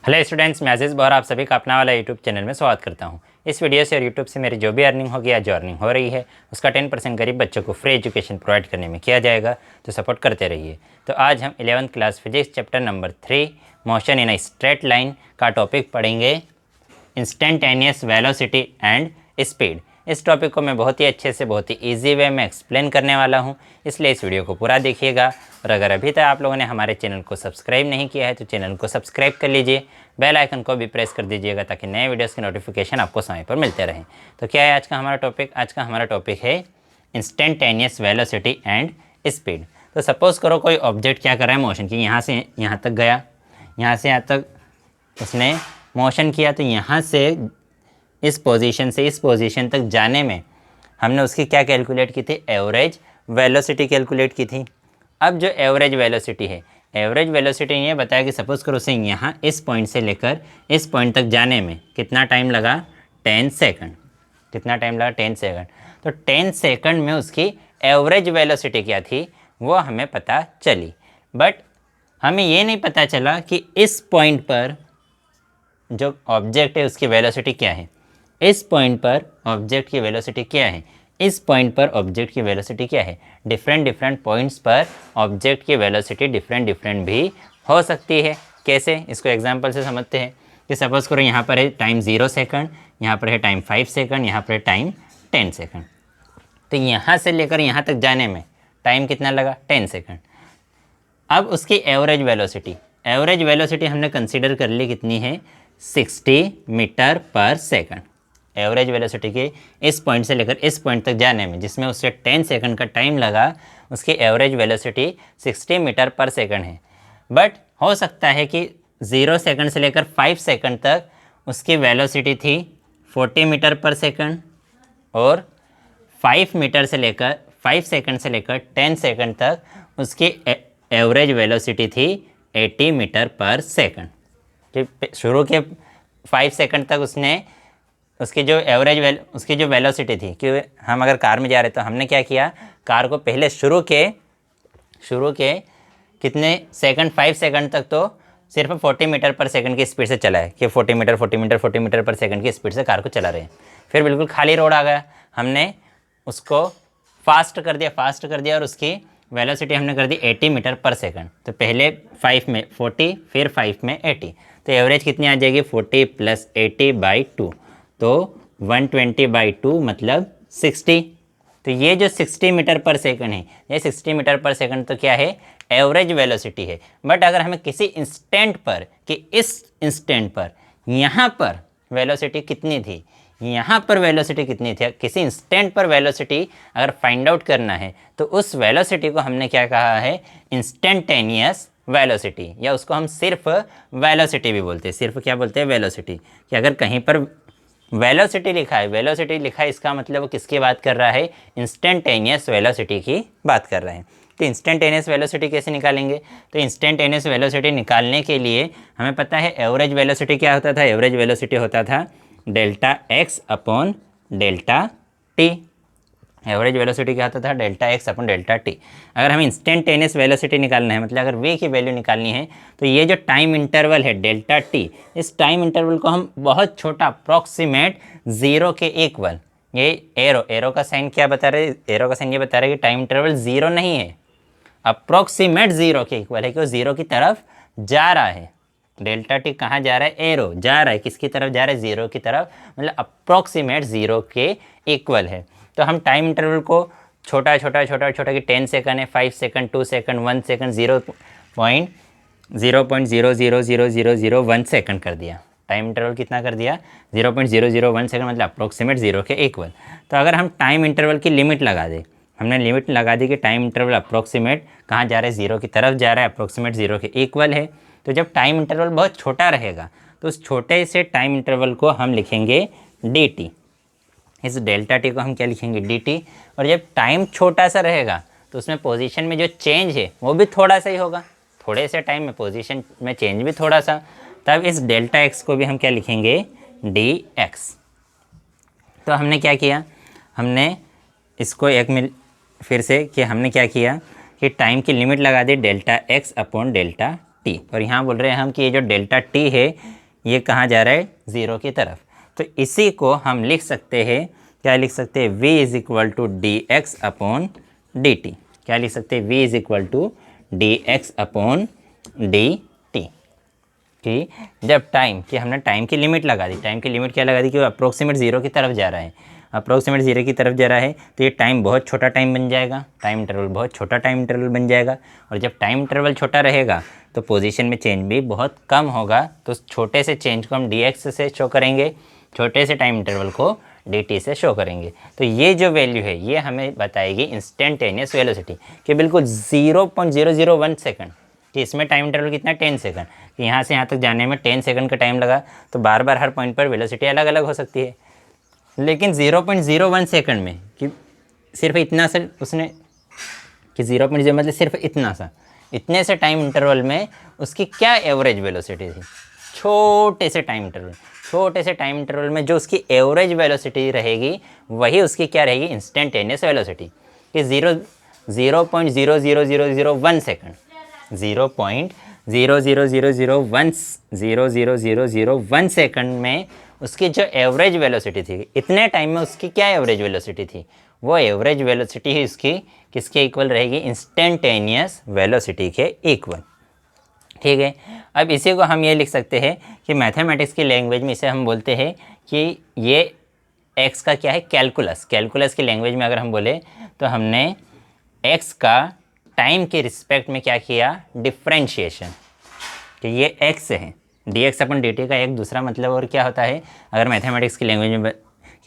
Hello students, मैं अजीज़ बौर आप सभी का अपना वाला यूट्यूब चैनल में स्वागत करता हूं। इस वीडियो से और यूट्यूब से मेरी जो भी अर्निंग होगी या जो अर्निंग हो रही है उसका 10% गरीब बच्चों को फ्री एजुकेशन प्रोवाइड करने में किया जाएगा, तो सपोर्ट करते रहिए। तो आज हम 11th class physics chapter number 3 motion in a straight line का टॉपिक पढ़ेंगे, इंस्टेंटेनियस वेलोसिटी एंड स्पीड। इस टॉपिक को मैं बहुत ही अच्छे से, बहुत ही ईजी वे में एक्सप्लेन करने वाला हूं, इसलिए इस वीडियो को पूरा देखिएगा। और अगर अभी तक आप लोगों ने हमारे चैनल को सब्सक्राइब नहीं किया है तो चैनल को सब्सक्राइब कर लीजिए, बेल आइकन को भी प्रेस कर दीजिएगा ताकि नए वीडियोस की नोटिफिकेशन आपको समय पर मिलते रहें। तो क्या है आज का हमारा टॉपिक? आज का हमारा टॉपिक है इंस्टेंटेनियस वेलोसिटी एंड स्पीड। तो सपोज़ करो कोई ऑब्जेक्ट क्या कर रहा है मोशन की, यहाँ से यहाँ तक गया, यहाँ से यहाँ तक उसने मोशन किया, तो यहाँ से इस पोजीशन से इस पोजीशन तक जाने में हमने उसकी क्या कैलकुलेट की थी? एवरेज वेलोसिटी कैलकुलेट की थी। अब जो एवरेज वेलोसिटी है, एवरेज वेलोसिटी ये बताया कि सपोज़ करो उसे यहाँ इस पॉइंट से लेकर इस पॉइंट तक जाने में कितना टाइम लगा? 10 सेकंड। कितना टाइम लगा? 10 सेकंड। तो 10 सेकंड में उसकी एवरेज वेलोसिटी क्या थी वो हमें पता चली, बट हमें ये नहीं पता चला कि इस पॉइंट पर जो ऑब्जेक्ट है उसकी वेलोसिटी क्या है, इस पॉइंट पर ऑब्जेक्ट की वेलोसिटी क्या है, इस पॉइंट पर ऑब्जेक्ट की वेलोसिटी क्या है। डिफरेंट पॉइंट्स पर ऑब्जेक्ट की वेलोसिटी डिफरेंट भी हो सकती है। कैसे? इसको एग्जांपल से समझते हैं कि सपोज़ करो यहाँ पर है टाइम 0 सेकंड, यहाँ पर है टाइम 5 सेकंड, यहाँ पर है टाइम 10 सेकंड। तो यहाँ से लेकर यहाँ तक जाने में टाइम कितना लगा? 10 सेकंड। अब उसकी एवरेज वेलोसिटी हमने कंसिडर कर ली, कितनी है? 60 मीटर पर सेकंड। एवरेज वेलोसिटी के इस पॉइंट से लेकर इस पॉइंट तक जाने में जिसमें उससे 10 सेकंड का टाइम लगा, उसकी एवरेज वेलोसिटी 60 मीटर पर सेकंड है। बट हो सकता है कि 0 सेकंड से लेकर 5 सेकंड तक उसकी वेलोसिटी थी 40 मीटर पर सेकंड, और 5 सेकंड से लेकर 10 सेकंड तक उसकी एवरेज वेलोसिटी थी 80 मीटर पर सेकंड। शुरू के 5 सेकंड तक उसकी जो वेलोसिटी थी, कि हम अगर कार में जा रहे तो हमने क्या किया, कार को पहले शुरू के कितने सेकंड? 5 सेकंड तक तो सिर्फ 40 मीटर पर सेकंड की स्पीड से चलाए कि 40 मीटर पर सेकंड की स्पीड से कार को चला रहे हैं। फिर बिल्कुल खाली रोड आ गया, हमने उसको फास्ट कर दिया और उसकी वेलोसिटी हमने कर दी 80 मीटर पर सेकंड। तो पहले 5 में 40, फिर 5 में 80, तो एवरेज कितनी आ जाएगी? 40 + 80/2, तो 120/2 मतलब 60। तो ये जो 60 मीटर पर सेकंड है, ये 60 मीटर पर सेकंड तो क्या है? एवरेज वेलोसिटी है। बट अगर हमें किसी इंस्टेंट पर, कि इस इंस्टेंट पर यहाँ पर वेलोसिटी कितनी थी, यहाँ पर वेलोसिटी कितनी थी, किसी इंस्टेंट पर वेलोसिटी अगर फाइंड आउट करना है तो उस वेलोसिटी को हमने क्या कहा है? इंस्टेंटेनियस वेलोसिटी, या उसको हम सिर्फ वेलोसिटी भी बोलते हैं। सिर्फ क्या बोलते हैं? वेलोसिटी। कि अगर कहीं पर वेलोसिटी लिखा है इसका मतलब वो किसकी बात कर रहा है? इंस्टेंटेनियस वेलोसिटी की बात कर रहे हैं। तो इंस्टेंटेनियस वेलोसिटी कैसे निकालेंगे? तो इंस्टेंटेनियस वेलोसिटी निकालने के लिए हमें पता है एवरेज वेलोसिटी क्या होता था? एवरेज वेलोसिटी होता था delta x upon delta T. Average velocity क्या होता था? Delta x upon delta T. अगर हमें इंस्टेंटेनियस वेलोसिटी निकालना है, मतलब अगर v की वैल्यू निकालनी है, तो ये जो टाइम इंटरवल है डेल्टा टी, इस टाइम इंटरवल को हम बहुत छोटा, अप्रॉक्सीमेट 0 के इक्वल, ये एरो का साइन क्या बता रहे? एरो का साइन ये बता रहा है कि टाइम इंटरवल 0 नहीं है, अप्रॉक्सीमेट 0 के इक्वल है, कि वो 0 की तरफ जा रहा है। डेल्टा टी कहाँ जा रहा है? एरो जा रहा है, किसकी तरफ जा रहा है? 0 की तरफ, मतलब अप्रॉक्सीमेट 0 के इक्वल है। तो हम टाइम इंटरवल को छोटा कि 10 सेकंड है, 5 सेकंड, 2 सेकंड, 1 सेकंड, 0.0000001 सेकंड कर दिया। टाइम इंटरवल कितना कर दिया? 0.001 सेकंड, मतलब अप्रॉक्सीमेट 0 के इक्वल। तो अगर हम टाइम इंटरवल की लिमिट लगा दें, हमने लिमिट लगा दी कि टाइम इंटरवल अप्रॉक्सीमेट कहाँ जा रहा है? 0 की तरफ जा रहा है, अप्रॉक्सीमेट 0 के इक्वल है। तो जब टाइम इंटरवल बहुत छोटा रहेगा तो उस छोटे से टाइम इंटरवल को हम लिखेंगे dt। इस डेल्टा टी को हम क्या लिखेंगे? dt। और जब टाइम छोटा सा रहेगा तो उसमें पोजीशन में जो चेंज है वो भी थोड़ा सा ही होगा, थोड़े से टाइम में पोजीशन में चेंज भी थोड़ा सा। तब इस डेल्टा x को भी हम क्या लिखेंगे? dx। तो हमने क्या किया? हमने इसको फिर से कि हमने क्या किया कि टाइम की लिमिट लगा दी delta x upon delta T, और यहाँ बोल रहे हैं हम कि ये जो डेल्टा टी है ये कहाँ जा रहा है, ज़ीरो की तरफ। तो इसी को हम लिख सकते हैं, क्या लिख सकते हैं, v is equal to D X upon D T. क्या लिख सकते हैं, v is equal to D X upon D T. कि जब टाइम, कि हमने टाइम की लिमिट लगा दी, टाइम की लिमिट क्या लगा दी कि वो अप्रोक्सीमेट ज़ीरो की तरफ जा रहा है, अप्रोक्सीमेट ज़ीरो की तरफ जा रहा है, तो ये टाइम बहुत छोटा टाइम बन जाएगा, टाइम इंटरवल बहुत छोटा टाइम इंटरवल बन जाएगा। और जब टाइम इंटरवल छोटा रहेगा तो पोजीशन में चेंज भी बहुत कम होगा। तो उस छोटे से चेंज को हम डी एक्स से शो करेंगे, छोटे से टाइम इंटरवल को डी टी से शो करेंगे। तो ये जो वैल्यू है ये हमें बताएगी इंस्टेंटेनियस वेलोसिटी, कि बिल्कुल 0.001 सेकंड, कि इसमें टाइम इंटरवल कितना, 10 सेकंड, कि यहाँ से यहाँ तक जाने में 10 सेकंड का टाइम लगा, तो बार बार हर पॉइंट पर वेलोसिटी अलग अलग हो सकती है। लेकिन 0.01 सेकंड में, कि सिर्फ इतना सा उसने, कि 0.0 मतलब सिर्फ इतना सा, इतने से टाइम इंटरवल में उसकी क्या एवरेज वेलोसिटी थी, छोटे से टाइम इंटरवल, छोटे से टाइम इंटरवल में जो उसकी एवरेज वेलोसिटी रहेगी वही उसकी क्या रहेगी, इंस्टेंटेनियस वेलोसिटी। कि 0.00001 सेकंड, 0.00001 सेकंड में उसकी जो एवरेज वेलोसिटी थी, इतने टाइम में उसकी क्या एवरेज वेलोसिटी थी, वो एवरेज वेलोसिटी ही उसकी किसके इक्वल रहेगी, इंस्टेंटेनियस वेलोसिटी के इक्वल। ठीक है, अब इसी को हम ये लिख सकते हैं कि मैथमेटिक्स की लैंग्वेज में इसे हम बोलते हैं कि ये एक्स का क्या है, कैलकुलस। कैलकुलस की लैंग्वेज में अगर हम बोले तो हमने एक्स का टाइम के रिस्पेक्ट में क्या किया, डिफ्रेंशिएशन, कि ये एक्स है, D x upon D T का एक दूसरा मतलब और क्या होता है अगर मैथमेटिक्स की लैंग्वेज में,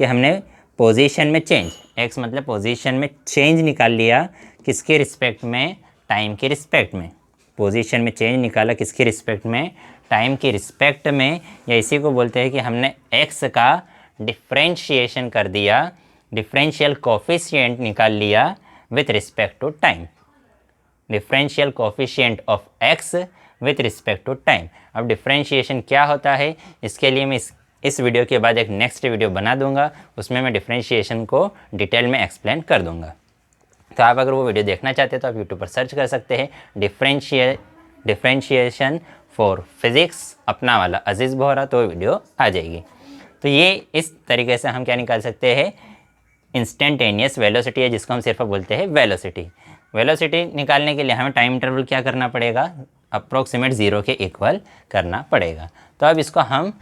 कि हमने पोजीशन में चेंज, एक्स मतलब पोजीशन में चेंज निकाल लिया, किसके रिस्पेक्ट में, टाइम के रिस्पेक्ट में। पोजीशन में चेंज निकाला किसके रिस्पेक्ट में, टाइम के रिस्पेक्ट में, या इसी को बोलते हैं कि हमने एक्स का डिफ्रेंशिएशन कर दिया, डिफरेंशियल कोफिशिएंट निकाल लिया with respect to time, differential coefficient of X with respect to time. अब डिफरेंशिएशन क्या होता है, इसके लिए मैं इस वीडियो के बाद एक नेक्स्ट वीडियो बना दूंगा, उसमें मैं डिफरेंशिएशन को डिटेल में एक्सप्लेन कर दूंगा। तो आप अगर वो वीडियो देखना चाहते हैं तो आप यूट्यूब पर सर्च कर सकते हैं डिफरेंशिएशन फॉर फिज़िक्स अपना वाला अजीज़ बोहरा, तो वीडियो आ जाएगी। तो ये इस तरीके से हम क्या निकाल सकते हैं, इंस्टेंटेनियस वेलोसिटी है, जिसको हम सिर्फ बोलते हैं वेलोसिटी। वेलोसिटी निकालने के लिए हमें टाइम इंटरवल क्या करना पड़ेगा, अप्रोक्सीमेट ज़ीरो के इक्वल करना पड़ेगा। तो अब इसको हम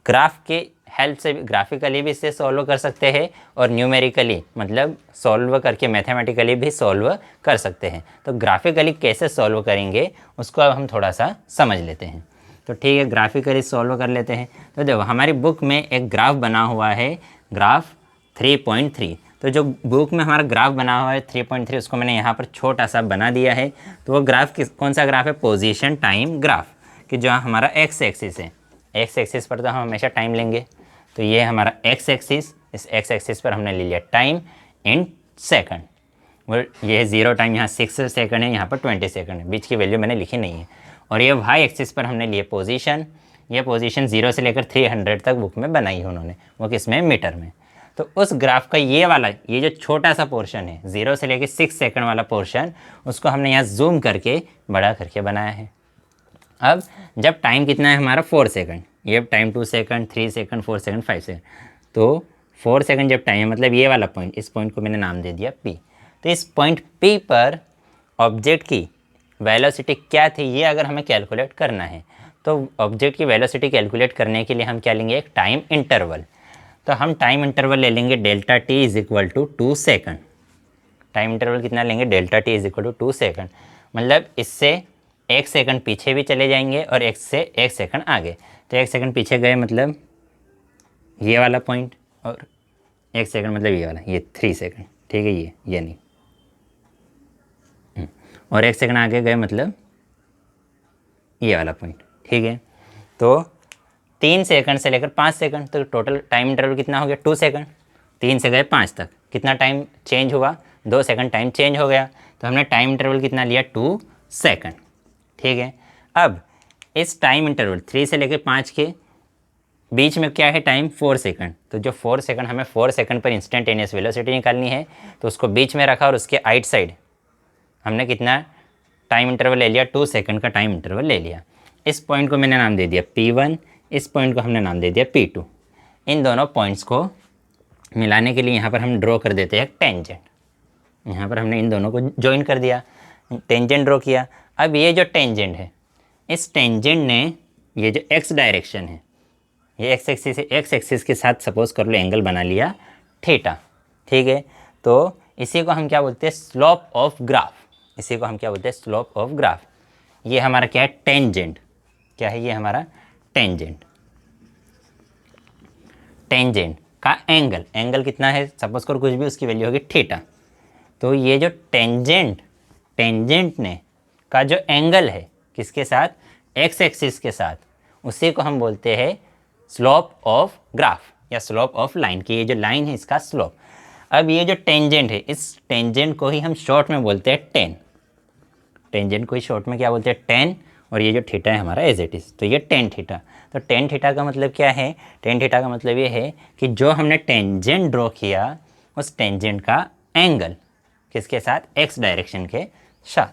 ग्राफ के हेल्प से ग्राफिकली भी इसे सॉल्व कर सकते हैं और न्यूमेरिकली मतलब सॉल्व करके मैथमेटिकली भी सॉल्व कर सकते हैं। तो ग्राफिकली कैसे सॉल्व करेंगे उसको अब हम थोड़ा सा समझ लेते हैं। तो ठीक है, ग्राफिकली सॉल्व कर लेते हैं। तो देखो हमारी बुक में एक ग्राफ बना हुआ है, ग्राफ 3.3। तो जो बुक में हमारा ग्राफ बना हुआ है 3.3, उसको मैंने यहाँ पर छोटा सा बना दिया है। तो वो ग्राफ कौन सा ग्राफ है, पोजीशन टाइम ग्राफ, कि जो हमारा एक्स एक्सिस है, एक्स एक्सिस पर तो हम हमेशा टाइम लेंगे। तो ये हमारा एक्स एक्सिस, इस एक्स एक्सिस पर हमने ले लिया टाइम इन सेकंड, वो ये है 0 टाइम, यहाँ 6 सेकंड है, यहाँ पर 20 सेकंड है, बीच की वैल्यू मैंने लिखी नहीं है। और ये वाई एक्सिस पर हमने लिए पोजीशन, ये पोजीशन 0 से लेकर 300 तक बुक में बनाई है उन्होंने, वो किस में, मीटर में। तो उस ग्राफ का ये वाला, ये जो छोटा सा पोर्शन है 0 से लेकर 6 सेकंड वाला पोर्शन, उसको हमने यहाँ जूम करके बड़ा करके बनाया है। अब जब टाइम कितना है हमारा 4 सेकंड, ये time 2 second, 3 second, 4 second, 5 second, तो 4 सेकंड जब टाइम है, मतलब ये वाला पॉइंट, इस पॉइंट को मैंने नाम दे दिया P। तो इस पॉइंट P पर ऑब्जेक्ट की वेलोसिटी क्या थी, ये अगर हमें कैलकुलेट करना है, तो ऑब्जेक्ट की वेलोसिटी कैलकुलेट करने के लिए हम क्या लेंगे, एक टाइम इंटरवल। तो हम टाइम इंटरवल ले लेंगे delta T is equal to 2 second. Time interval कितना लेंगे, delta T is equal to 2 second, मतलब इससे 1 सेकंड पीछे भी चले जाएंगे और एक से 1 सेकंड आगे। तो 1 सेकंड पीछे गए मतलब ये वाला पॉइंट, और 1 सेकंड मतलब ये वाला, ये 3 सेकंड, ठीक है, ये नहीं, और 1 सेकंड आगे गए मतलब ये वाला पॉइंट, ठीक है। तो 3 सेकंड से लेकर 5 सेकंड, तो टोटल टाइम इंटरवल कितना हो गया, 2 सेकंड। 3 से गए 5 तक, कितना टाइम चेंज हुआ, 2 सेकंड टाइम चेंज हो गया। तो हमने टाइम इंटरवल कितना लिया, 2 सेकंड, ठीक है। अब इस टाइम इंटरवल 3 से लेकर 5 के बीच में क्या है टाइम, 4 सेकंड। तो जो 4 सेकंड, हमें 4 सेकंड पर इंस्टेंटेनियस वेलोसिटी निकालनी है, तो उसको बीच में रखा और उसके आइट साइड हमने कितना टाइम इंटरवल ले लिया, 2 सेकंड का टाइम इंटरवल ले लिया। इस पॉइंट को मैंने नाम दे दिया P1, इस पॉइंट को हमने नाम दे दिया P2। इन दोनों पॉइंट्स को मिलाने के लिए यहाँ पर हम ड्रॉ कर देते हैं टेंजेंट। यहाँ पर हमने इन दोनों को ज्वाइन कर दिया, टेंजेंट ड्रॉ किया। अब ये जो टेंजेंट है, इस टेंजेंट ने ये जो एक्स डायरेक्शन है, ये एक्स एक्सिस के साथ सपोज कर लो एंगल बना लिया थीटा, ठीक है। तो इसी को हम क्या बोलते हैं, स्लोप ऑफ ग्राफ। इसी को हम क्या बोलते हैं, स्लोप ऑफ ग्राफ। ये हमारा क्या है, टेंजेंट। क्या है ये हमारा टेंजेंट। टेंजेंट का एंगल, एंगल कितना है, सपोज करो कुछ भी, उसकी वैल्यू होगी थीटा। तो ये जो टेंजेंट ने का जो एंगल है किसके साथ, एक्स एक्सिस के साथ, उसी को हम बोलते हैं स्लोप ऑफ ग्राफ या स्लोप ऑफ लाइन की। ये जो लाइन है इसका स्लोप। अब ये जो टेंजेंट है, इस टेंजेंट को ही हम शॉर्ट में बोलते हैं टेन। टेंजेंट को ही शॉर्ट में क्या बोलते हैं, टेन। और ये जो थीटा है हमारा एज इट इज़, तो ये टेन थीटा। तो टेन थीटा का मतलब क्या है, टेन थीटा का मतलब ये है कि जो हमने टेंजेंट ड्रॉ किया उस टेंजेंट का एंगल किसके साथ, एक्स डायरेक्शन के साथ।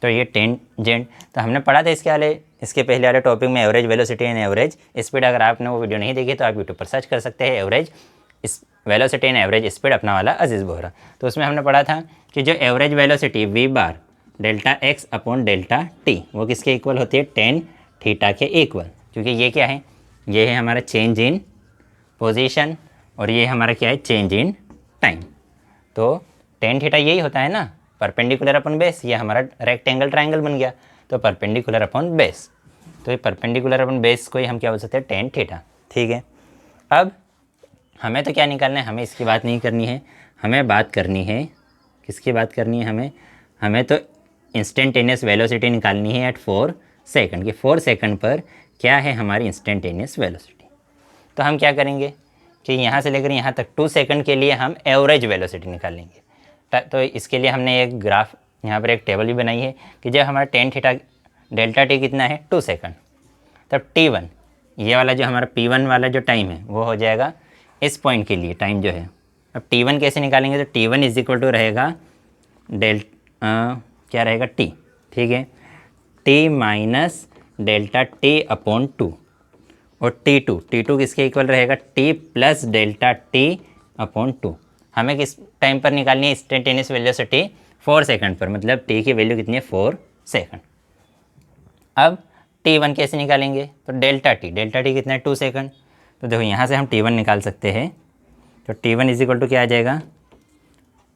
तो ये टेंजेंट, तो हमने पढ़ा था इसके पहले वाले टॉपिक में average velocity and average speed. अगर आपने वो वीडियो नहीं देखी तो आप यूट्यूब पर सर्च कर सकते हैं, एवरेज इस वेलोसिटी एंड एवरेज स्पीड, अपना वाला अजीज़ बोहरा। तो उसमें हमने पढ़ा था कि जो average velocity V bar delta X upon delta T, वो किसके इक्वल होती है, टेन थीटा के इक्वल। क्योंकि ये क्या है, ये है हमारा चेंज इन पोजीशन और ये हमारा क्या है, चेंज इन टाइम। तो टेन थीटा यही होता है ना, परपेंडिकुलर अपॉन बेस। ये हमारा रेक्टेंगल ट्राइंगल बन गया, तो परपेंडिकुलर अपॉन बेस। तो ये परपेंडिकुलर अपॉन बेस को ही हम क्या बोल सकते हैं, टेन थीटा, ठीक है। अब हमें तो क्या निकालना है, हमें इसकी बात नहीं करनी है, हमें बात करनी है किसकी बात करनी है, हमें तो इंस्टेंटेनियस वेलोसिटी निकालनी है एट 4 सेकंड कि 4 सेकंड पर क्या है हमारी इंस्टेंटेनियस वेलोसिटी। तो हम क्या करेंगे कि यहाँ से लेकर यहाँ तक 2 सेकंड के लिए हम एवरेज वेलोसिटी निकालेंगे। तो इसके लिए हमने एक ग्राफ, यहाँ पर एक टेबल भी बनाई है कि जब हमारा टेन थीटा डेल्टा टी कितना है, 2 सेकंड, तब T1, ये वाला जो हमारा P1 वाला जो टाइम है वो हो जाएगा इस पॉइंट के लिए टाइम जो है। अब T1 कैसे निकालेंगे, तो T1 इज इक्वल टू रहेगा क्या रहेगा, T, ठीक है, T minus delta T upon 2। और T2 किसके इक्वल रहेगा, T plus delta T upon 2। हमें किस टाइम पर निकालनी है, इंस्टेंटेनियस वेलोसिटी 4 सेकंड पर, मतलब T की वैल्यू कितनी है, 4 सेकंड। अब T1 कैसे निकालेंगे, तो डेल्टा टी कितना है, 2 सेकंड। तो देखो यहाँ से हम T1 निकाल सकते हैं। तो T1 इज इक्वल टू क्या आ जाएगा,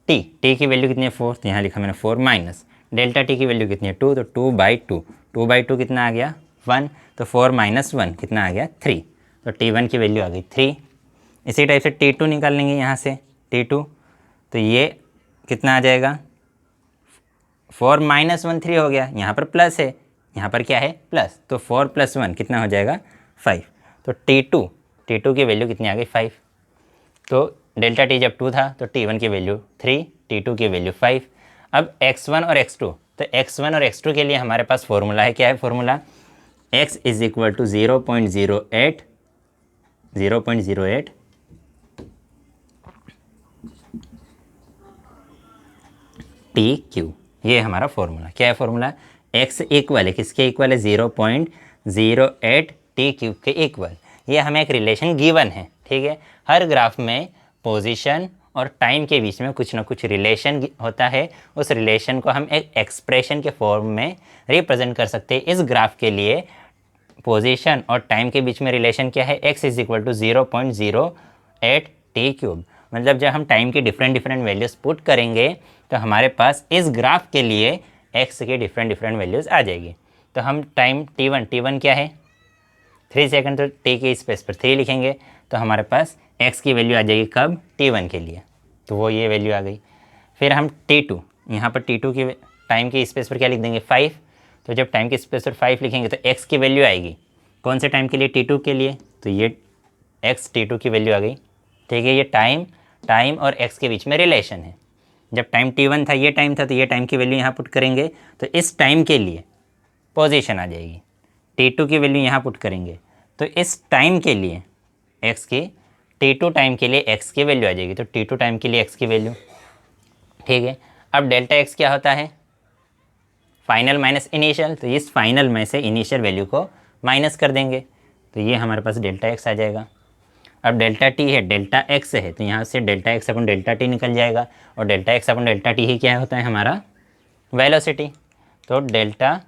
T की वैल्यू कितनी है, 4, तो यहाँ लिखा मैंने 4 माइनस डेल्टा टी की वैल्यू कितनी है, 2, तो 2/2 कितना आ गया, 1। तो 4 माइनस 1 कितना आ गया, 3। तो T1 की वैल्यू आ गई 3। इसी टाइप से T2 निकाल लेंगे यहाँ से, T2, तो ये कितना आ जाएगा, 4 माइनस 1 3 हो गया, यहाँ पर प्लस है, यहाँ पर क्या है, प्लस, तो 4 + 1 कितना हो जाएगा, 5। तो T2 की वैल्यू कितनी आ गई, 5। तो डेल्टा टी जब 2 था तो T1 की वैल्यू 3, T2 की वैल्यू 5। अब x1 और x2, तो x1 और x2 के लिए हमारे पास फॉर्मूला है, क्या है formula, x is equal to 0.08 TQ। ये हमारा फॉर्मूला, क्या है फॉर्मूला, x इक्वल है किसके इक्वल है, 0.08 TQ के इक्वल। ये हमें एक रिलेशन गिवन है, ठीक है। हर ग्राफ में पोजीशन और टाइम के बीच में कुछ ना कुछ रिलेशन होता है, उस रिलेशन को हम एक एक्सप्रेशन के फॉर्म में रिप्रेजेंट कर सकते हैं। इस ग्राफ के लिए पोजीशन और टाइम के बीच में रिलेशन क्या है, x is equal to 0.08 T³। मतलब जब हम टाइम की डिफरेंट वैल्यूज़ पुट करेंगे तो हमारे पास इस ग्राफ के लिए x की डिफरेंट वैल्यूज़ आ जाएगी। तो हम टाइम T1 क्या है, 3 सेकंड, तो t के स्पेस पर 3 लिखेंगे तो हमारे पास x की वैल्यू आ जाएगी कब, T1 के लिए, तो वो ये वैल्यू आ गई। फिर हम T2, यहाँ पर T2 की टाइम के स्पेस पर क्या लिख देंगे, 5। तो जब टाइम के स्पेस पर 5 लिखेंगे तो x की वैल्यू आएगी कौन से टाइम के लिए, T2 के लिए, तो ये x T2 की वैल्यू आ गई, ठीक है। ये टाइम और x के बीच में रिलेशन है। जब टाइम T1 था, ये टाइम था, तो ये टाइम की वैल्यू यहाँ पुट करेंगे तो इस टाइम के लिए पोजीशन आ जाएगी, T2 की वैल्यू यहाँ पुट करेंगे तो इस टाइम के लिए x की, T2 टाइम के लिए x की वैल्यू आ जाएगी, तो T2 टाइम के लिए x की वैल्यू, ठीक है। अब डेल्टा x क्या होता है, फाइनल माइनस इनिशियल, तो इस फाइनल में से इनिशियल वैल्यू को माइनस कर देंगे, तो ये हमारे पास डेल्टा एक्स आ जाएगा। अब डेल्टा टी है, डेल्टा एक्स है, तो यहाँ से delta x upon delta T निकल जाएगा, और delta x upon delta T ही क्या होता है हमारा वेलोसिटी। तो डेल्टा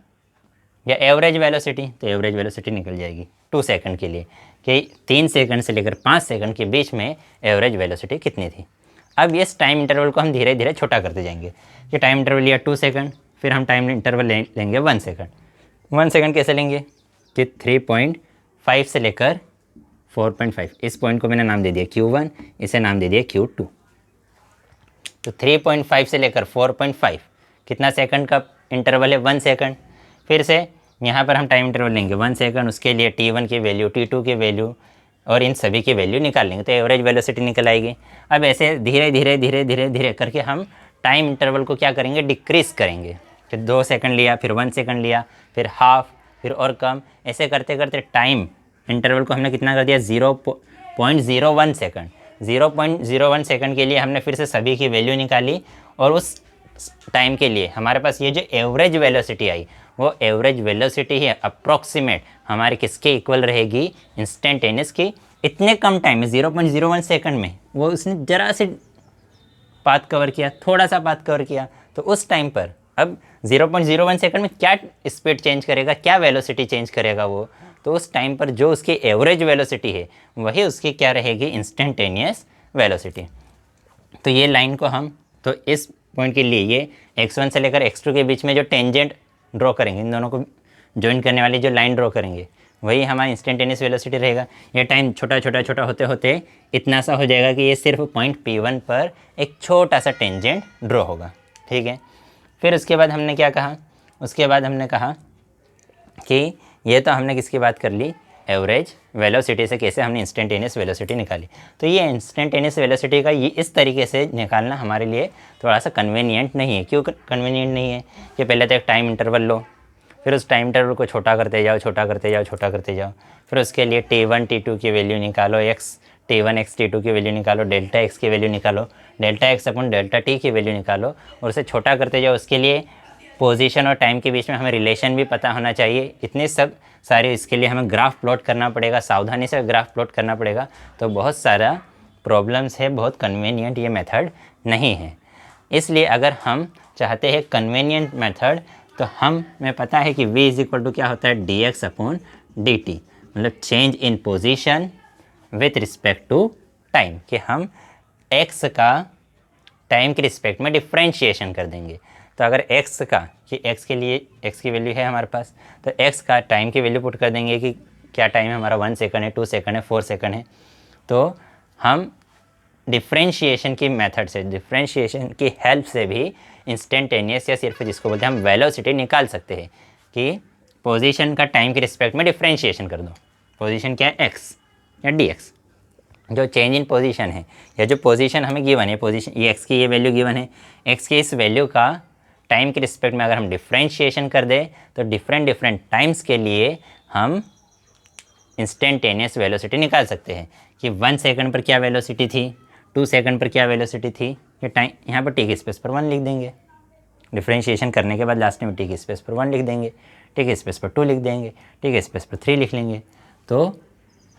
या एवरेज वेलोसिटी, तो एवरेज वेलोसिटी निकल जाएगी 2 सेकंड के लिए कि 3 सेकंड से लेकर 5 सेकंड के बीच में एवरेज वेलोसिटी कितनी थी। अब इस टाइम इंटरवल को हम धीरे धीरे छोटा करते जाएंगे कि टाइम इंटरवल लिया 2 सेकंड, फिर हम टाइम इंटरवल लेंगे 1 सेकंड। 1 सेकंड कैसे लेंगे कि 3.5 से लेकर 4.5, इस पॉइंट को मैंने नाम दे दिया Q1, इसे नाम दे दिया Q2। तो 3.5 से लेकर 4.5 कितना सेकंड का इंटरवल है 1 सेकंड। फिर से यहाँ पर हम टाइम इंटरवल लेंगे 1 सेकंड, उसके लिए T1 की वैल्यू, T2 की वैल्यू और इन सभी की वैल्यू निकाल लेंगे, तो एवरेज वेलोसिटी निकल आएगी। अब ऐसे धीरे धीरे धीरे धीरे धीरे करके हम टाइम इंटरवल को क्या करेंगे डिक्रीज़ करेंगे, फिर 2 सेकंड लिया, फिर 1 सेकंड लिया, फिर हाफ, फिर और कम, ऐसे करते करते टाइम इंटरवल को हमने कितना कर दिया 0.01 सेकंड। 0.01 सेकंड के लिए हमने फिर से सभी की वैल्यू निकाली, और उस टाइम के लिए हमारे पास ये जो एवरेज वेलोसिटी आई, वो एवरेज वेलोसिटी ही अप्रॉक्सीमेट हमारे किसके इक्वल रहेगी इंस्टेंटेनियस की। इतने कम टाइम में 0.01 सेकंड में वो उसने ज़रा से पाथ कवर किया, थोड़ा सा पाथ कवर किया, तो उस टाइम पर अब 0.01 सेकंड में क्या स्पीड चेंज करेगा, क्या वेलोसिटी चेंज करेगा वो, तो उस टाइम पर जो उसकी एवरेज वेलोसिटी है वही उसकी क्या रहेगी इंस्टेंटेनियस वेलोसिटी। तो ये लाइन को हम, तो इस पॉइंट के लिए ये x1 से लेकर x2 के बीच में जो टेंजेंट ड्रॉ करेंगे, इन दोनों को ज्वाइन करने वाली जो लाइन ड्रॉ करेंगे वही हमारा इंस्टेंटेनियस वेलोसिटी रहेगा। ये टाइम छोटा छोटा छोटा होते होते इतना सा हो जाएगा कि ये सिर्फ पॉइंट P1 पर एक छोटा सा टेंजेंट ड्रॉ होगा, ठीक है। फिर उसके बाद हमने क्या कहा, उसके बाद हमने कहा कि ये तो हमने किसकी बात कर ली एवरेज वेलोसिटी से कैसे हमने इंस्टेंटेनियस वेलोसिटी निकाली। तो ये इंस्टेंटेनियस वेलोसिटी का ये इस तरीके से निकालना हमारे लिए थोड़ा सा कन्वीनियंट नहीं है। क्यों कन्वीनियंट नहीं है कि पहले तो एक टाइम इंटरवल लो, फिर उस टाइम इंटरवल को छोटा करते जाओ, छोटा करते जाओ, छोटा करते जाओ, फिर उसके लिए T1 T2 की वैल्यू निकालो, T1 x T2 की वैल्यू निकालो, डेल्टा एक्स की वैल्यू निकालो, delta x upon delta T की वैल्यू निकालो, और उसे छोटा करते जाओ। उसके लिए पोजीशन और टाइम के बीच में हमें रिलेशन भी पता होना चाहिए। इतने सब सारे इसके लिए हमें ग्राफ प्लॉट करना पड़ेगा, सावधानी से ग्राफ प्लॉट करना पड़ेगा। तो बहुत सारा प्रॉब्लम्स है, बहुत कन्वीनियंट ये मेथड नहीं है। इसलिए अगर हम चाहते हैं कन्वीनियंट मेथड, तो हमें पता है कि v = क्या होता है dx/dt, मतलब change in position with respect to time, कि हम x का टाइम के रिस्पेक्ट में डिफ्रेंशिएशन कर देंगे। तो अगर x का, कि x के लिए x की वैल्यू है हमारे पास, तो x का टाइम की वैल्यू पुट कर देंगे कि क्या टाइम है हमारा 1 सेकंड है, 2 सेकंड है, 4 सेकंड है। तो हम डिफ्रेंशिएशन की मेथड से, डिफ्रेंशिएशन की हेल्प से भी इंस्टेंटेनियस या सिर्फ जिसको बोलते हैं हम वेलोसिटी निकाल सकते हैं कि पोजीशन का टाइम के रिस्पेक्ट में डिफ्रेंशिएशन कर दो। पोजीशन क्या है x या dx, जो चेंज इन पोजीशन है या जो पोजीशन हमें गिवन है, पोजीशन ये x की ये वैल्यू गिवन है, x की इस वैल्यू का टाइम के रिस्पेक्ट में अगर हम डिफ्रेंशिएशन कर दें तो डिफरेंट डिफरेंट टाइम्स के लिए हम इंस्टेंटेनियस वेलोसिटी निकाल सकते हैं कि 1 सेकंड पर क्या वेलोसिटी थी, 2 सेकंड पर क्या वेलोसिटी थी। ये टाइम यहाँ पर टी की स्पेस पर 1 लिख देंगे, डिफ्रेंशिएशन करने के बाद लास्ट में टी की स्पेस पर 1 लिख देंगे, टी की स्पेस पर 2 लिख देंगे, टी की स्पेस पर 3 लिख लेंगे। तो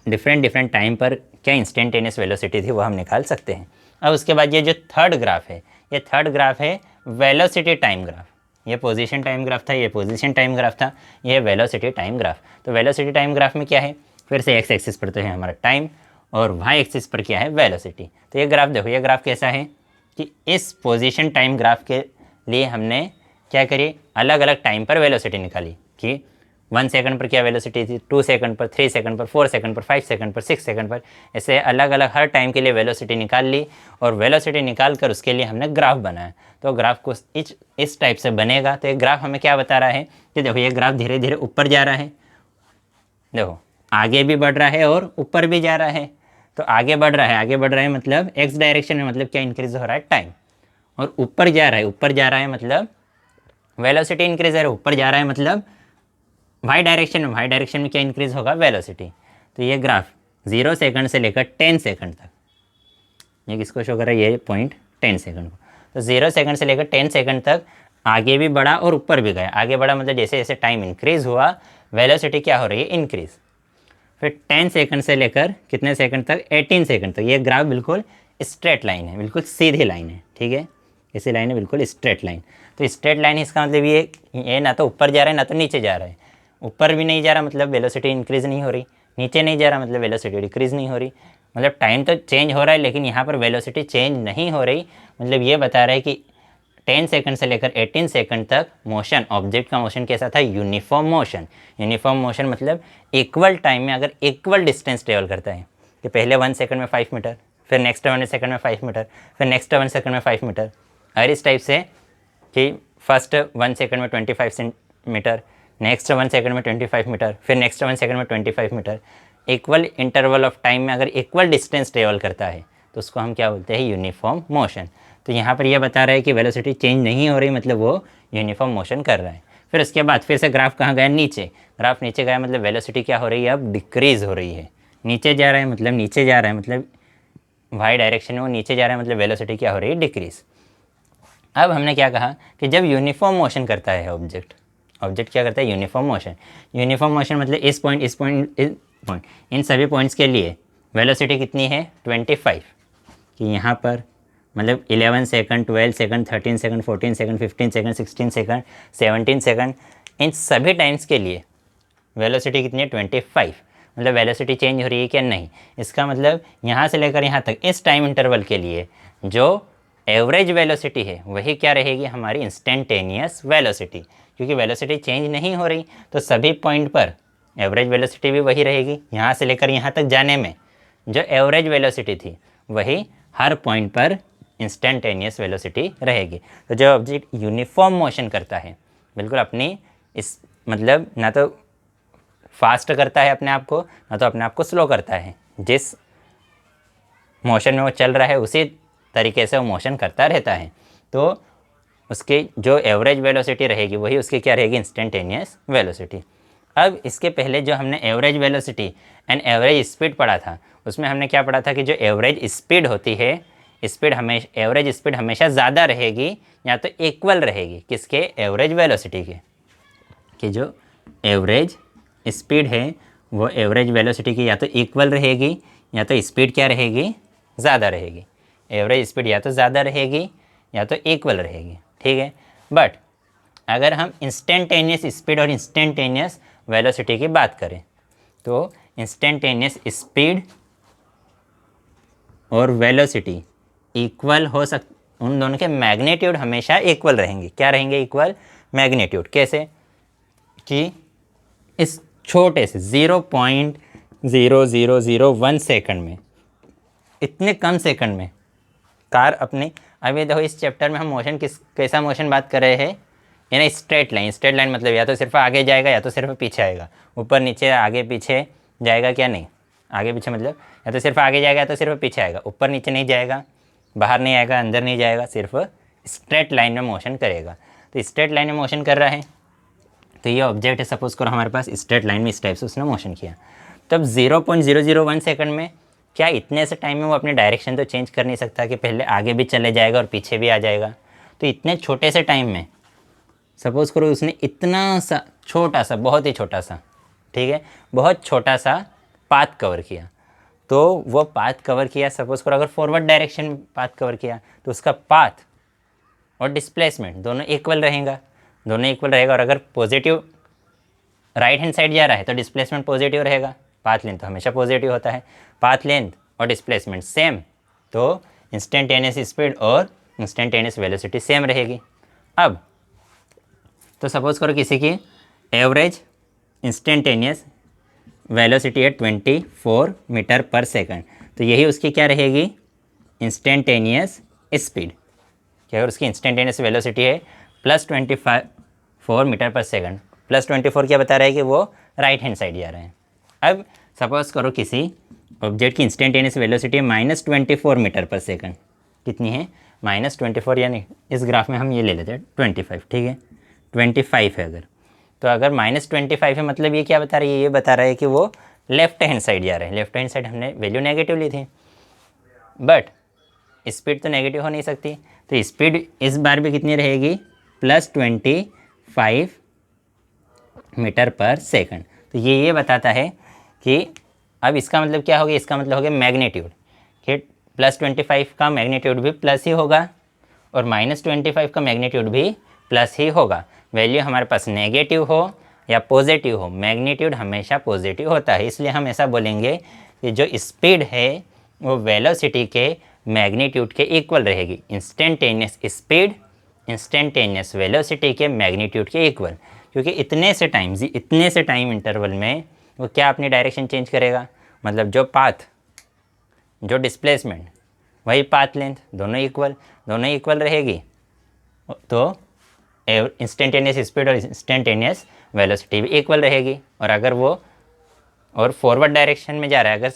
डिफरेंट डिफरेंट टाइम पर क्या इंस्टेंटेनियस वेलोसिटी थी वो हम निकाल सकते हैं। अब उसके बाद ये जो थर्ड ग्राफ है, ये थर्ड ग्राफ है वेलोसिटी टाइम ग्राफ। ये पोजीशन टाइम ग्राफ था, ये पोजीशन टाइम ग्राफ था, ये वेलोसिटी टाइम ग्राफ। तो वेलोसिटी टाइम ग्राफ में क्या है, फिर से एक्स एक्सिस पर तो है हमारा टाइम और वाई एक्सिस पर क्या है वेलोसिटी। तो ये ग्राफ देखो, ये ग्राफ कैसा है कि इस पोजीशन टाइम ग्राफ के लिए हमने क्या करी, अलग अलग टाइम पर वेलोसिटी निकाली कि 1 सेकंड पर क्या वेलोसिटी थी, 2 सेकंड पर, 3 सेकंड पर, 4 सेकंड पर, 5 सेकंड पर, 6 सेकंड पर, ऐसे अलग अलग हर टाइम के लिए वेलोसिटी निकाल ली। और वेलोसिटी निकाल कर उसके लिए हमने ग्राफ बनाया। तो ग्राफ को इस टाइप से बनेगा। तो ये ग्राफ हमें क्या बता रहा है कि देखो ये ग्राफ धीरे धीरे ऊपर जा रहा है, देखो आगे भी बढ़ रहा है और ऊपर भी जा रहा है। तो आगे बढ़ रहा है, आगे बढ़ रहा है मतलब एक्स डायरेक्शन में, मतलब क्या इंक्रीज हो रहा है टाइम। और ऊपर जा रहा है, ऊपर जा रहा है मतलब वेलोसिटी इंक्रीज हो रहा है, ऊपर जा रहा है मतलब वाई डायरेक्शन में, वाई डायरेक्शन में क्या इंक्रीज होगा वेलोसिटी। तो ये ग्राफ 0 सेकंड से लेकर 10 सेकंड तक, ये किसको शो कर रहा है, ये पॉइंट 10 सेकंड को। तो 0 सेकंड से लेकर 10 सेकंड तक आगे भी बढ़ा और ऊपर भी गया। आगे बढ़ा मतलब जैसे जैसे टाइम इंक्रीज़ हुआ वेलोसिटी क्या हो रही है, इंक्रीज़। फिर 10 सेकंड से लेकर कितने सेकंड तक, 18 सेकंड तक। ये ग्राफ बिल्कुल स्ट्रेट लाइन है, बिल्कुल सीधी लाइन है, ठीक है, ऐसी लाइन है बिल्कुल स्ट्रेट लाइन। तो स्ट्रेट लाइन इसका मतलब ये ना तो ऊपर जा रहा है ना तो नीचे जा रहा है। ऊपर भी नहीं जा रहा मतलब वेलोसिटी इंक्रीज़ नहीं हो रही, नीचे नहीं जा रहा मतलब वेलोसिटी डिक्रीज़ नहीं हो रही। मतलब टाइम तो चेंज हो रहा है लेकिन यहाँ पर वेलोसिटी चेंज नहीं हो रही। मतलब ये बता रहा है कि 10 सेकंड से लेकर 18 सेकंड तक मोशन, ऑब्जेक्ट का मोशन कैसा था, यूनिफॉर्म मोशन। यूनिफॉर्म मोशन मतलब इक्वल टाइम में अगर इक्वल डिस्टेंस ट्रेवल करता है कि पहले 1 सेकंड में 5 मीटर, फिर नेक्स्ट 1 सेकंड में 5 मीटर, फिर नेक्स्ट 1 सेकंड में 5 मीटर, और इस टाइप से कि फर्स्ट 1 सेकंड में 25 सेंटीमीटर, नेक्स्ट 1 सेकंड में 25 मीटर, फिर नेक्स्ट 1 सेकंड में 25 metre. Equal interval of time में अगर इक्वल डिस्टेंस ट्रेवल करता है तो उसको हम क्या बोलते हैं, यूनिफॉर्म मोशन। तो यहाँ पर यह बता रहा है कि वेलोसिटी चेंज नहीं हो रही मतलब वो यूनिफॉर्म मोशन कर रहा है। फिर उसके बाद फिर से ग्राफ कहाँ गया, नीचे। ग्राफ नीचे गया मतलब वेलोसिटी क्या हो रही है, अब डिक्रीज़ हो रही है। नीचे जा रहा है मतलब नीचे जा रहा है मतलब वाई डायरेक्शन में वो नीचे जा रहा है मतलब वेलोसिटी क्या हो रही है, डिक्रीज़। अब हमने क्या कहा कि जब यूनिफॉर्म मोशन करता है ऑब्जेक्ट, ऑब्जेक्ट क्या करता है, यूनिफॉर्म मोशन। यूनिफॉर्म मोशन मतलब इस पॉइंट, इस पॉइंट, इस पॉइंट, इन सभी पॉइंट्स के लिए वेलोसिटी कितनी है, 25। कि यहाँ पर मतलब 11 second, 12 second, 13 second, 14 second, 15 second, 16 second, 17 second, इन सभी टाइम्स के लिए वेलोसिटी कितनी है, 25। मतलब वेलोसिटी चेंज हो रही है क्या, नहीं। इसका मतलब यहाँ से लेकर यहाँ तक इस टाइम इंटरवल के लिए जो एवरेज वेलोसिटी है वही क्या रहेगी, हमारी इंस्टेंटेनियस वेलोसिटी। क्योंकि वेलोसिटी चेंज नहीं हो रही तो सभी पॉइंट पर एवरेज वेलोसिटी भी वही रहेगी। यहाँ से लेकर यहाँ तक जाने में जो एवरेज वेलोसिटी थी वही हर पॉइंट पर इंस्टेंटेनियस वेलोसिटी रहेगी। तो जब ऑब्जेक्ट यूनिफॉर्म मोशन करता है, बिल्कुल अपनी इस मतलब ना तो फास्ट करता है अपने आप को, ना तो अपने आप को स्लो करता है, जिस मोशन में वो चल रहा है उसी तरीके से वो मोशन करता रहता है, तो उसकी जो एवरेज वेलोसिटी रहेगी वही उसकी क्या रहेगी, इंस्टेंटेनियस वेलोसिटी। अब इसके पहले जो हमने average velocity and average speed पढ़ा था उसमें हमने क्या पढ़ा था कि जो एवरेज स्पीड होती है, स्पीड हमेशा, एवरेज स्पीड हमेशा ज़्यादा रहेगी या तो इक्वल रहेगी किसके, एवरेज वेलोसिटी के। कि जो एवरेज स्पीड है वो एवरेज वेलोसिटी की या तो इक्वल रहेगी या तो स्पीड क्या रहेगी, ज़्यादा रहेगी। एवरेज स्पीड या तो ज़्यादा रहेगी या तो इक्वल रहेगी, ठीक है। बट अगर हम इंस्टेंटेनियस स्पीड और इंस्टेंटेनियस वेलोसिटी की बात करें तो इंस्टेंटेनियस स्पीड और वेलोसिटी इक्वल हो उन दोनों के मैग्नीट्यूड हमेशा इक्वल रहेंगे। क्या रहेंगे, इक्वल मैग्नीट्यूड। कैसे कि इस छोटे से 0.0001 सेकंड में, इतने कम सेकंड में कार अपने, अभी देखो इस चैप्टर में हम मोशन कैसा मोशन बात कर रहे हैं, यानी स्ट्रेट लाइन। स्ट्रेट लाइन मतलब या तो सिर्फ आगे जाएगा या तो सिर्फ पीछे आएगा, ऊपर नीचे आगे पीछे जाएगा क्या, नहीं। आगे पीछे मतलब या तो सिर्फ आगे जाएगा या तो सिर्फ पीछे आएगा, ऊपर नीचे नहीं जाएगा, बाहर नहीं आएगा, अंदर नहीं जाएगा, सिर्फ स्ट्रेट लाइन में मोशन करेगा। तो स्ट्रेट लाइन में मोशन कर रहा है तो ये ऑब्जेक्ट है, सपोज करो हमारे पास स्ट्रेट लाइन में इस टाइप से उसने मोशन किया। तब 0.001 सेकंड में क्या इतने से टाइम में वो अपने डायरेक्शन तो चेंज कर नहीं सकता कि पहले आगे भी चले जाएगा और पीछे भी आ जाएगा। तो इतने छोटे से टाइम में सपोज़ करो उसने इतना सा छोटा सा, बहुत ही छोटा सा, ठीक है, बहुत छोटा सा पाथ कवर किया। तो वो पाथ कवर किया, सपोज़ करो अगर फॉरवर्ड डायरेक्शन में पाथ कवर किया तो उसका पाथ और डिस्प्लेसमेंट दोनों इक्वल रहेगा, दोनों इक्वल रहेगा। और अगर पॉजिटिव राइट हैंड साइड जा रहा है तो डिस्प्लेसमेंट पॉजिटिव रहेगा, पाथ लेंथ तो हमेशा पॉजिटिव होता है। पाथ लेंथ और डिस्प्लेसमेंट सेम तो इंस्टेंटेनियस स्पीड और इंस्टेंटेनियस वेलोसिटी सेम रहेगी। अब तो सपोज़ करो किसी की एवरेज इंस्टेंटेनियस वेलोसिटी है 24 मीटर पर सेकंड, तो यही उसकी क्या रहेगी, इंस्टेंटेनियस स्पीड। क्या अगर उसकी इंस्टेंटेनियस वेलोसिटी है +24 मीटर पर सेकंड, +24 क्या बता रहा है कि वो राइट हैंड साइड जा रहे हैं। अब सपोज़ करो किसी ऑब्जेक्ट की इंस्टेंटेनियस वेलोसिटी है -24 मीटर पर सेकंड। कितनी है, -24, यानी इस ग्राफ में हम ये ले लेते हैं 25, ठीक है, 25 है अगर, तो अगर -25 है मतलब ये क्या बता रही है, ये बता रहा है कि वो लेफ्ट हैंड साइड जा रहे हैं। लेफ्ट हैंड साइड हमने वैल्यू नेगेटिव ली थी, बट स्पीड तो नेगेटिव हो नहीं सकती, तो स्पीड इस बार भी कितनी रहेगी, +25 मीटर पर सेकंड। तो ये बताता है कि अब इसका मतलब क्या हो गया, इसका मतलब हो गया मैग्नीट्यूड कि +25 का मैग्नीट्यूड भी प्लस ही होगा और -25 का मैग्नीट्यूड भी प्लस ही होगा। वैल्यू हमारे पास नेगेटिव हो या पॉजिटिव हो, मैग्नीट्यूड हमेशा पॉजिटिव होता है। इसलिए हम ऐसा बोलेंगे कि जो स्पीड है वो वेलोसिटी के मैग्नीट्यूड के इक्वल रहेगी। इंस्टेंटेनियस स्पीड इंस्टेंटेनियस वेलोसिटी के मैग्नीट्यूड के इक्वल, क्योंकि इतने से टाइम इंटरवल में वो क्या अपनी डायरेक्शन चेंज करेगा, मतलब जो पाथ, जो डिस्प्लेसमेंट, वही पाथ लेंथ, दोनों इक्वल रहेगी। तो इंस्टेंटेनियस स्पीड और इंस्टेंटेनियस वेलोसिटी भी इक्वल रहेगी। और अगर वो और फॉरवर्ड डायरेक्शन में जा रहा है, अगर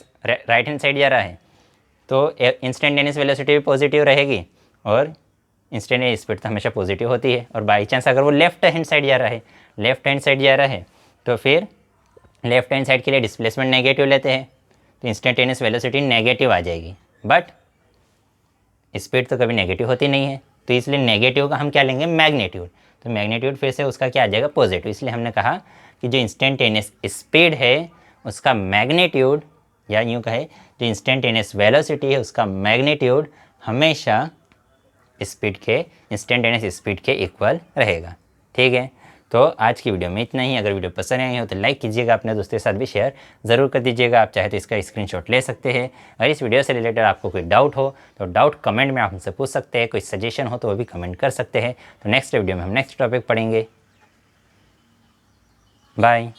राइट हैंड साइड जा रहा है तो इंस्टेंटेनियस वेलोसिटी भी पॉजिटिव रहेगी और इंस्टेंटेनियस स्पीड तो हमेशा पॉजिटिव होती है। और बाई चांस अगर वो लेफ्ट हैंड साइड जा रहा है तो फिर लेफ्ट हैंड साइड के लिए डिस्प्लेसमेंट नेगेटिव लेते हैं तो इंस्टेंटेनियस वेलोसिटी नेगेटिव आ जाएगी, बट स्पीड तो कभी नेगेटिव होती नहीं है। तो इसलिए नेगेटिव का हम क्या लेंगे, मैग्नीट्यूड। तो मैग्नीट्यूड फिर से उसका क्या आ जाएगा, पॉजिटिव। इसलिए हमने कहा कि जो इंस्टेंटेनियस स्पीड है उसका मैग्नीट्यूड, या यूँ कहे जो इंस्टेंटेनियस वेलोसिटी है उसका मैग्नीट्यूड हमेशा इंस्टेंटेनियस स्पीड के इक्वल रहेगा। ठीक है, तो आज की वीडियो में इतना ही। अगर वीडियो पसंद आई हो तो लाइक कीजिएगा, अपने दोस्तों के साथ भी शेयर ज़रूर कर दीजिएगा। आप चाहे तो इसका स्क्रीनशॉट ले सकते हैं। अगर इस वीडियो से रिलेटेड आपको कोई डाउट हो तो डाउट कमेंट में आप हमसे पूछ सकते हैं, कोई सजेशन हो तो वो भी कमेंट कर सकते हैं। तो नेक्स्ट वीडियो में हम नेक्स्ट टॉपिक पढ़ेंगे। बाय।